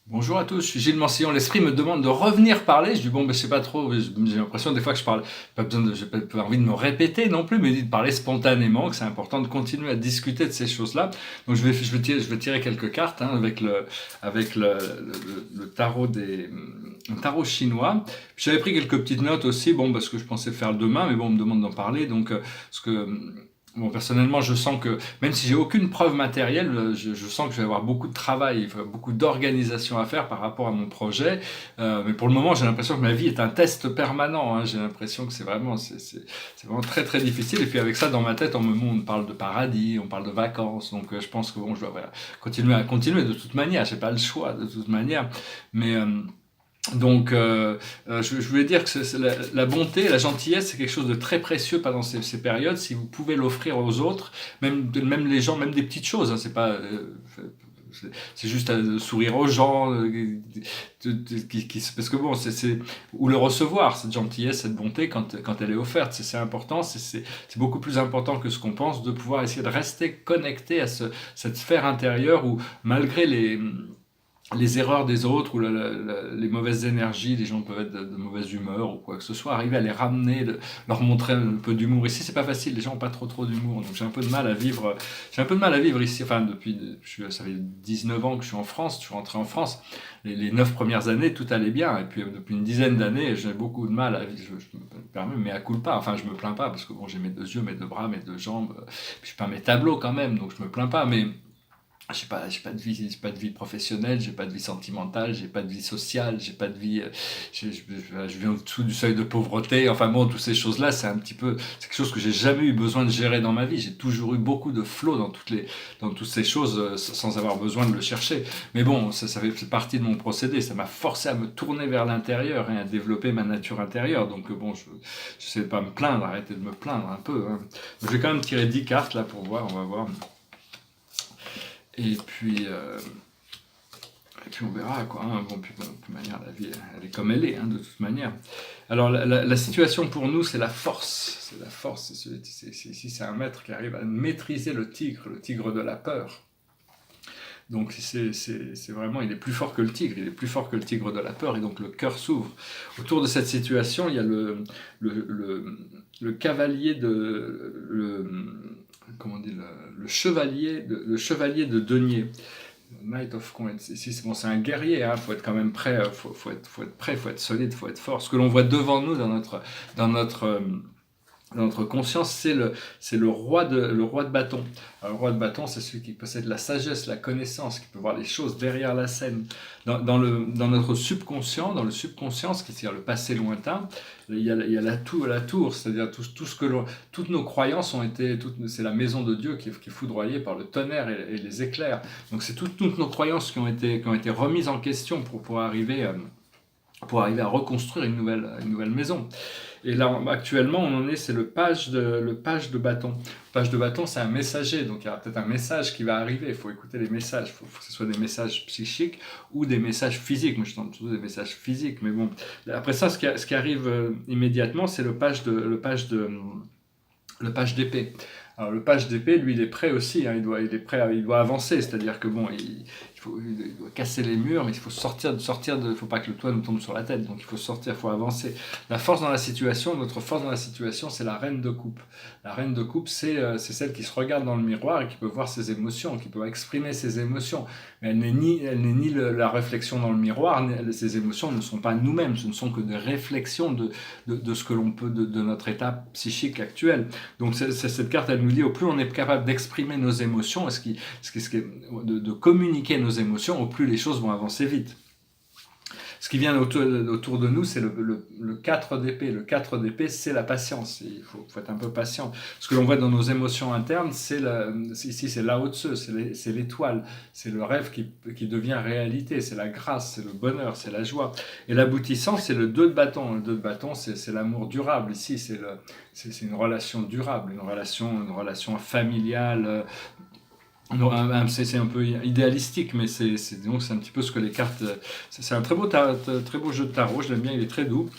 Bonjour à tous, je suis Gilles Mansillon. L'esprit me demande de revenir parler. Je dis bon, ben, je sais pas trop. J'ai l'impression des fois que je parle, pas besoin de, j'ai pas envie de me répéter non plus, mais de parler spontanément. Que c'est important de continuer à discuter de ces choses-là. Donc je vais tirer quelques cartes avec le tarot le tarot chinois. J'avais pris quelques petites notes aussi, bon, parce que je pensais faire le demain, mais bon, on me demande d'en parler, donc ce que bon, personnellement, je sens que, même si j'ai aucune preuve matérielle, je sens que je vais avoir beaucoup de travail, beaucoup d'organisation à faire par rapport à mon projet. Mais pour le moment, j'ai l'impression que ma vie est un test permanent, hein. J'ai l'impression que c'est vraiment très très difficile. Et puis avec ça dans ma tête, on parle de paradis, on parle de vacances. Donc je pense que bon, je dois voilà, continuer de toute manière. J'ai pas le choix de toute manière. Mais je voulais dire que la bonté, la gentillesse, c'est quelque chose de très précieux pendant ces périodes. Si vous pouvez l'offrir aux autres, même les gens, même des petites choses, hein, c'est pas, c'est juste sourire aux gens, parce que bon, ou le recevoir, cette gentillesse, cette bonté, quand elle est offerte, c'est important, c'est beaucoup plus important que ce qu'on pense, de pouvoir essayer de rester connecté à cette sphère intérieure où, malgré les erreurs des autres ou les mauvaises énergies, les gens peuvent être de mauvaise humeur ou quoi que ce soit, arriver à les ramener, leur montrer un peu d'humour. Ici, c'est pas facile, les gens ont pas trop d'humour, donc j'ai un peu de mal à vivre ici. Enfin, ça fait 19 ans que je suis en France, je suis rentré en France. Les 9 premières années, tout allait bien, et puis depuis une dizaine d'années, j'ai beaucoup de mal à vivre. Je me permets, mais à culpa. Enfin, je me plains pas parce que bon, j'ai mes deux yeux, mes deux bras, mes deux jambes, puis je peins mes tableaux quand même, donc je me plains pas, mais j'ai pas de vie professionnelle, j'ai pas de vie sentimentale, j'ai pas de vie sociale, j'ai pas de vie, je vis en dessous du seuil de pauvreté. Enfin bon, toutes ces choses-là, c'est quelque chose que j'ai jamais eu besoin de gérer dans ma vie. J'ai toujours eu beaucoup de flow dans toutes ces choses, sans avoir besoin de le chercher. Mais bon, ça fait partie de mon procédé. Ça m'a forcé à me tourner vers l'intérieur et à développer ma nature intérieure. Donc bon, je sais pas me plaindre, arrêter de me plaindre un peu, hein. Je vais quand même tirer 10 cartes là pour voir, on va voir. Et puis, euh, et puis on verra, quoi, hein. Bon, puis, bon, de toute manière, la vie, elle est comme elle est, hein, de toute manière. Alors, la situation pour nous, c'est la force. C'est la force. Ici, c'est un maître qui arrive à maîtriser le tigre de la peur. Donc, c'est vraiment, il est plus fort que le tigre, il est plus fort que le tigre de la peur, et donc le cœur s'ouvre. Autour de cette situation, il y a le, le, le cavalier comment on dit, le chevalier de denier. Knight of Coins. Ici, c'est un guerrier, hein. Faut être quand même prêt, faut être prêt, faut être solide, faut être fort. Ce que l'on voit devant nous dans notre conscience, c'est le roi de bâton. Alors, le roi de bâton, c'est celui qui possède la sagesse, la connaissance, qui peut voir les choses derrière la scène. Dans notre subconscient, dans le subconscient, c'est-à-dire le passé lointain, il y a la tour, c'est-à-dire tout ce que toutes nos croyances c'est la maison de Dieu qui est foudroyée par le tonnerre et les éclairs. Donc c'est toutes nos croyances qui ont été remises en question pour arriver à reconstruire une nouvelle maison. Et là, actuellement, on en est, c'est le page de bâton. Le page de bâton, c'est un messager, donc il y aura peut-être un message qui va arriver. Il faut écouter les messages. Il faut que ce soit des messages psychiques ou des messages physiques. Moi, je tente surtout des messages physiques, mais bon. Après ça, ce qui arrive immédiatement, c'est le page d'épée. Alors le page d'épée, lui, il est prêt aussi, hein, il doit avancer, c'est-à-dire que bon, il doit casser les murs, mais il faut il faut pas que le toit nous tombe sur la tête, donc il faut sortir, il faut avancer. Notre force dans la situation, c'est la reine de coupe. La reine de coupe, c'est celle qui se regarde dans le miroir et qui peut voir ses émotions, qui peut exprimer ses émotions. Mais elle n'est ni la réflexion dans le miroir, ses émotions ne sont pas nous-mêmes, ce ne sont que des réflexions de ce que l'on peut, de notre état psychique actuel. Donc cette carte, elle nous dit, au plus on est capable d'exprimer nos émotions, de communiquer nos émotions, au plus les choses vont avancer vite. Ce qui vient autour de nous, c'est le 4 d'épée. Le 4 d'épée, c'est la patience. Il faut être un peu patient. Ce que l'on voit dans nos émotions internes, ici c'est Lao Tzu, c'est l'étoile, c'est le rêve qui devient réalité, c'est la grâce, c'est le bonheur, c'est la joie. Et l'aboutissant, c'est le 2 de bâton. Le 2 de bâton, c'est l'amour durable. Ici, c'est une relation durable, une relation familiale. C'est un peu idéalistique, mais c'est un petit peu ce que les cartes. C'est un très beau jeu de tarot, je l'aime bien, il est très doux.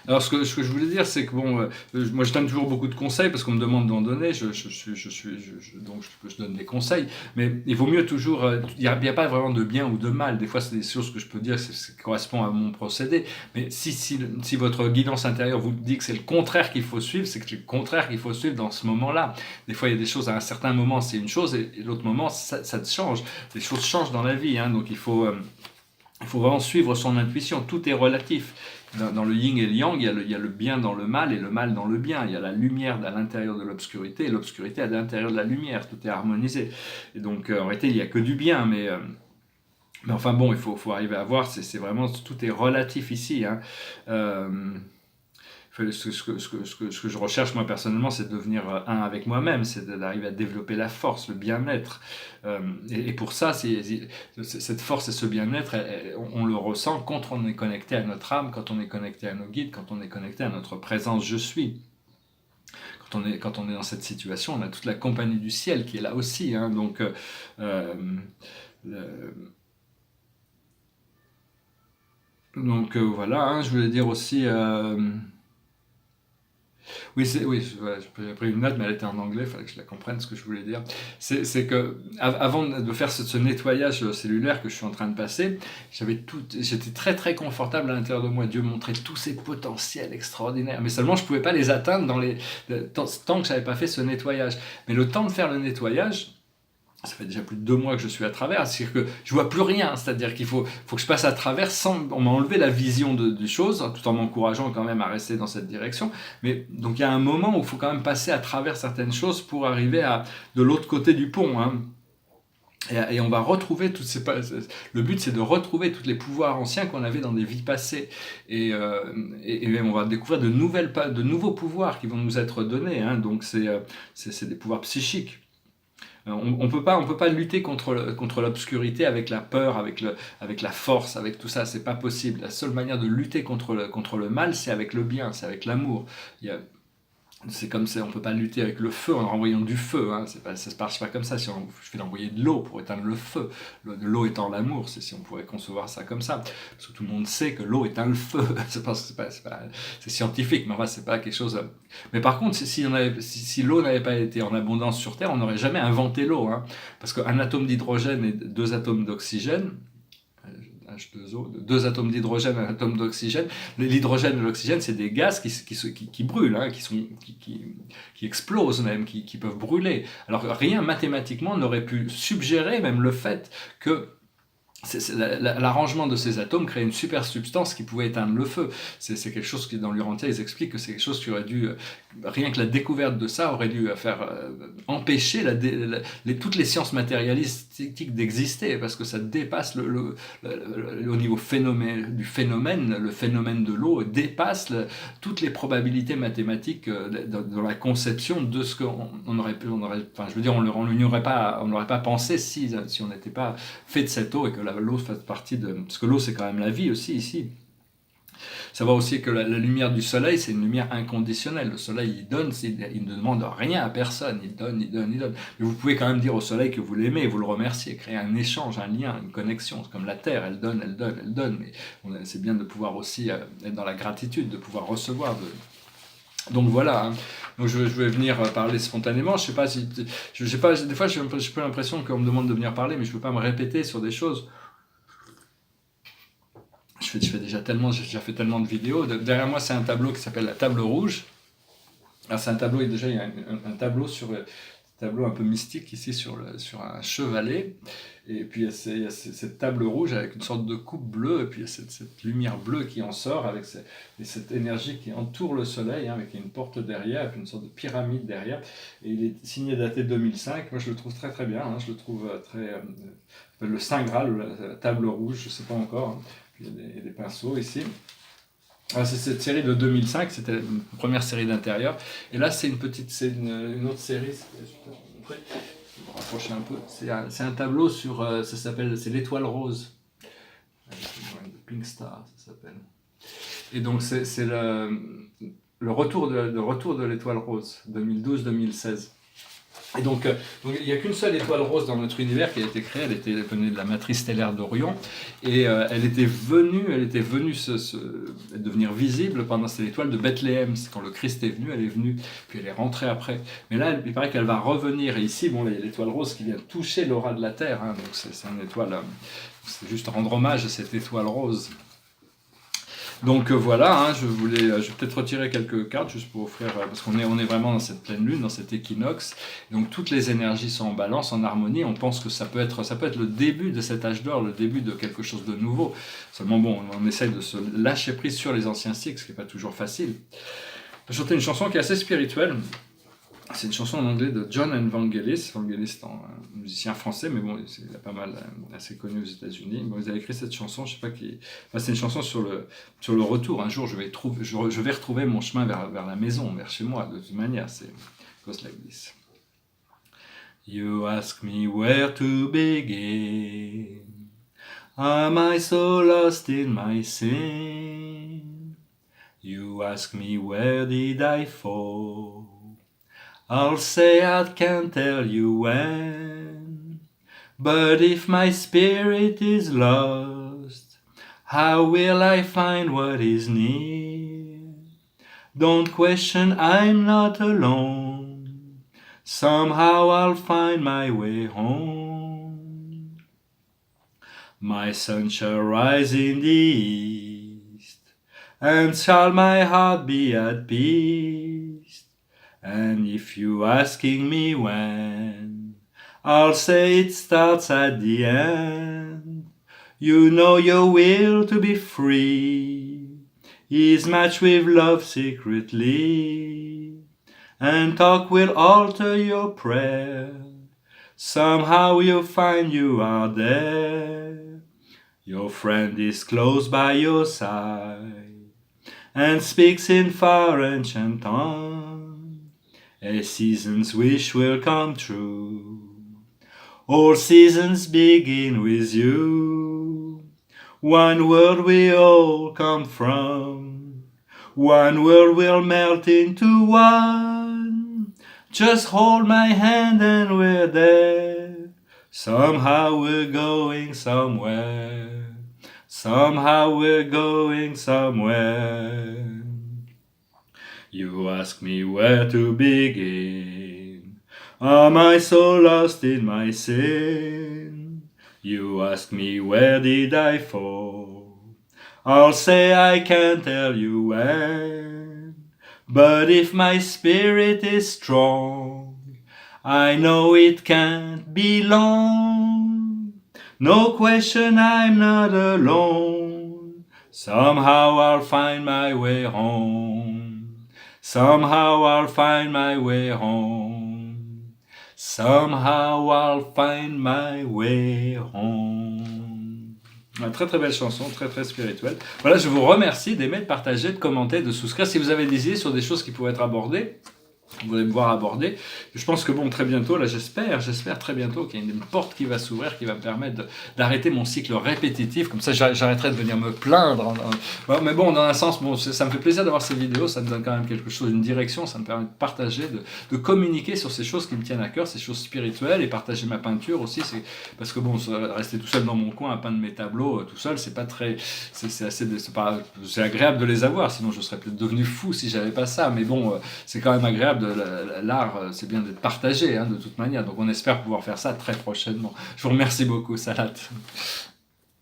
Alors, ce que je voulais dire, c'est que bon, moi je donne toujours beaucoup de conseils parce qu'on me demande d'en donner, donc je donne des conseils, mais il vaut mieux toujours, il n'y a pas vraiment de bien ou de mal. Des fois, c'est des choses que je peux dire, ça correspond à mon procédé, mais si votre guidance intérieure vous dit que c'est le contraire qu'il faut suivre, c'est que c'est le contraire qu'il faut suivre dans ce moment-là. Des fois, il y a des choses, à un certain moment, c'est une chose, et l'autre moment, ça change. Les choses changent dans la vie, hein, donc il faut vraiment suivre son intuition, tout est relatif. Dans le yin et le yang, il y a le bien dans le mal et le mal dans le bien. Il y a la lumière à l'intérieur de l'obscurité et l'obscurité à l'intérieur de la lumière. Tout est harmonisé. Et donc, en réalité, il n'y a que du bien, mais enfin bon, il faut arriver à voir, c'est vraiment, tout est relatif ici. Hein. Euh, ce que je recherche moi personnellement, c'est de devenir un avec moi-même, c'est d'arriver à développer la force, le bien-être. Et pour ça, cette force et ce bien-être, on le ressent quand on est connecté à notre âme, quand on est connecté à nos guides, quand on est connecté à notre présence je suis. Quand on est dans cette situation, on a toute la compagnie du ciel qui est là aussi. Hein, donc, euh, voilà, hein, je voulais dire aussi... oui, ouais, j'ai pris une note, mais elle était en anglais, il fallait que je la comprenne ce que je voulais dire. C'est que avant de faire ce nettoyage cellulaire que je suis en train de passer, j'étais très très confortable à l'intérieur de moi. Dieu montrait tous ses potentiels extraordinaires, mais seulement je ne pouvais pas les atteindre tant que je n'avais pas fait ce nettoyage. Mais le temps de faire le nettoyage, ça fait déjà plus de 2 mois que je suis à travers, c'est-à-dire que je vois plus rien, c'est-à-dire qu'il faut que je passe à travers on m'a enlevé la vision des choses, tout en m'encourageant quand même à rester dans cette direction, mais donc il y a un moment où il faut quand même passer à travers certaines choses pour arriver de l'autre côté du pont, hein. Et on va retrouver le but c'est de retrouver tous les pouvoirs anciens qu'on avait dans des vies passées, et on va découvrir de nouveaux pouvoirs qui vont nous être donnés, hein. Donc c'est des pouvoirs psychiques. On peut pas lutter contre l'obscurité avec la peur, avec la force, avec tout ça, c'est pas possible. La seule manière de lutter contre le mal, c'est avec le bien, c'est avec l'amour. C'est comme ça, on peut pas lutter avec le feu en renvoyant du feu, hein. Ça se marche pas comme ça. Si je vais envoyer de l'eau pour éteindre le feu, l'eau étant l'amour, c'est si on pourrait concevoir ça comme ça. Parce que tout le monde sait que l'eau éteint le feu. C'est scientifique, mais enfin c'est pas quelque chose. Mais par contre, si l'eau n'avait pas été en abondance sur Terre, on n'aurait jamais inventé l'eau, hein. Parce qu'un atome d'hydrogène et 2 atomes d'oxygène, H2O, 2 atomes d'hydrogène, un atome d'oxygène. L'hydrogène et l'oxygène, c'est des gaz qui brûlent, hein, qui explosent même, qui peuvent brûler. Alors rien mathématiquement n'aurait pu suggérer même le fait que l'arrangement de ces atomes crée une super substance qui pouvait éteindre le feu. C'est quelque chose qui, dans l'Urantia, ils expliquent que c'est quelque chose qui aurait dû, rien que la découverte de ça aurait dû faire empêcher toutes les sciences matérialistiques d'exister, parce que ça dépasse au niveau du phénomène, le phénomène de l'eau dépasse toutes les probabilités mathématiques dans la conception de ce qu'on aurait pu, enfin, je veux dire, on n'aurait pas pensé si on n'était pas fait de cette eau, et que l'eau fait partie de... Parce que l'eau, c'est quand même la vie aussi, ici. Savoir aussi que la lumière du soleil, c'est une lumière inconditionnelle. Le soleil, il donne, il ne demande rien à personne. Il donne, il donne, il donne. Mais vous pouvez quand même dire au soleil que vous l'aimez, vous le remerciez, créer un échange, un lien, une connexion. C'est comme la terre, elle donne, elle donne, elle donne. Mais c'est bien de pouvoir aussi être dans la gratitude, de pouvoir recevoir. Donc voilà, hein. Donc je vais venir parler spontanément. Je sais pas si, je sais pas, des fois j'ai un peu l'impression qu'on me demande de venir parler, mais je peux pas me répéter sur des choses. J'ai déjà fait tellement de vidéos. Derrière moi, c'est un tableau qui s'appelle la table rouge. Alors c'est un tableau, il y a un tableau tableau un peu mystique ici sur un chevalet, et puis il y a cette table rouge avec une sorte de coupe bleue, et puis il y a cette lumière bleue qui en sort avec cette énergie qui entoure le soleil, hein, avec une porte derrière, et puis une sorte de pyramide derrière, et il est signé daté 2005. Moi je le trouve très très bien, hein, je le trouve très... le Saint Graal, la table rouge, je ne sais pas encore, hein. Puis il y a des pinceaux ici. Ah, c'est cette série de 2005, c'était une première série d'intérieur. Et là, c'est une autre série. Je vais vous rapprocher un peu. C'est un tableau ça s'appelle, c'est l'étoile rose. Pink Star, ça s'appelle. Et donc, c'est le retour de l'étoile rose, 2012-2016. Et donc il n'y a qu'une seule étoile rose dans notre univers qui a été créée, elle était venue de la matrice stellaire d'Orion, et elle était venue devenir visible pendant, c'est l'étoile de Bethléem, c'est quand le Christ est venu, puis elle est rentrée après. Mais là, il paraît qu'elle va revenir, et ici, bon, l'étoile rose qui vient toucher l'aura de la Terre, hein, donc c'est une étoile, c'est juste rendre hommage à cette étoile rose. Donc voilà, hein, je vais peut-être retirer quelques cartes juste pour offrir, parce on est vraiment dans cette pleine lune, dans cet équinoxe. Donc toutes les énergies sont en balance, en harmonie. On pense que ça peut être le début de cet âge d'or, le début de quelque chose de nouveau. Seulement bon, on essaye de se lâcher prise sur les anciens cycles, ce qui n'est pas toujours facile. Je vais chanter une chanson qui est assez spirituelle. C'est une chanson en anglais de John Vangelis. Vangelis est un musicien français, mais bon, il est pas mal assez connu aux États-Unis. Bon, ils avaient écrit cette chanson, je sais pas qui. Enfin, c'est une chanson sur le retour. Un jour, je vais retrouver mon chemin vers la maison, vers chez moi. De toute manière, c'est goes like this. You ask me where to begin. Am I so lost in my sin? You ask me where did I fall? I'll say I can't tell you when, but if my spirit is lost, how will I find what is near? Don't question, I'm not alone, somehow I'll find my way home. My sun shall rise in the east, and shall my heart be at peace. And if you asking me when, I'll say it starts at the end. You know your will to be free is matched with love secretly, and talk will alter your prayer. Somehow you'll find you are there. Your friend is close by your side and speaks in far ancient tongue. A season's wish will come true. All seasons begin with you. One world we all come from. One world will melt into one. Just hold my hand and we're there. Somehow we're going somewhere. Somehow we're going somewhere. You ask me where to begin. Am I so lost in my sin? You ask me where did I fall? I'll say I can't tell you when. But if my spirit is strong, I know it can't be long. No question, I'm not alone. Somehow I'll find my way home. Somehow I'll find my way home. Somehow I'll find my way home. Une très très belle chanson, très très spirituelle. Voilà, je vous remercie d'aimer, de partager, de commenter, de souscrire. Si vous avez des idées sur des choses qui pourraient être abordées, vous allez me voir aborder. Je pense que bon, très bientôt, là j'espère très bientôt qu'il y a une porte qui va s'ouvrir, qui va me permettre d'arrêter mon cycle répétitif, comme ça j'arrêterai de venir me plaindre. Mais bon, dans un sens, bon, ça me fait plaisir d'avoir ces vidéos, ça me donne quand même quelque chose, une direction, ça me permet de partager, de communiquer sur ces choses qui me tiennent à cœur, ces choses spirituelles, et partager ma peinture aussi, parce que bon, rester tout seul dans mon coin à peindre mes tableaux tout seul, c'est pas très, c'est agréable de les avoir, sinon je serais peut-être devenu fou si j'avais pas ça, mais bon, c'est quand même agréable. L'art, c'est bien d'être partagé, hein, de toute manière. Donc on espère pouvoir faire ça très prochainement. Je vous remercie beaucoup, Salat.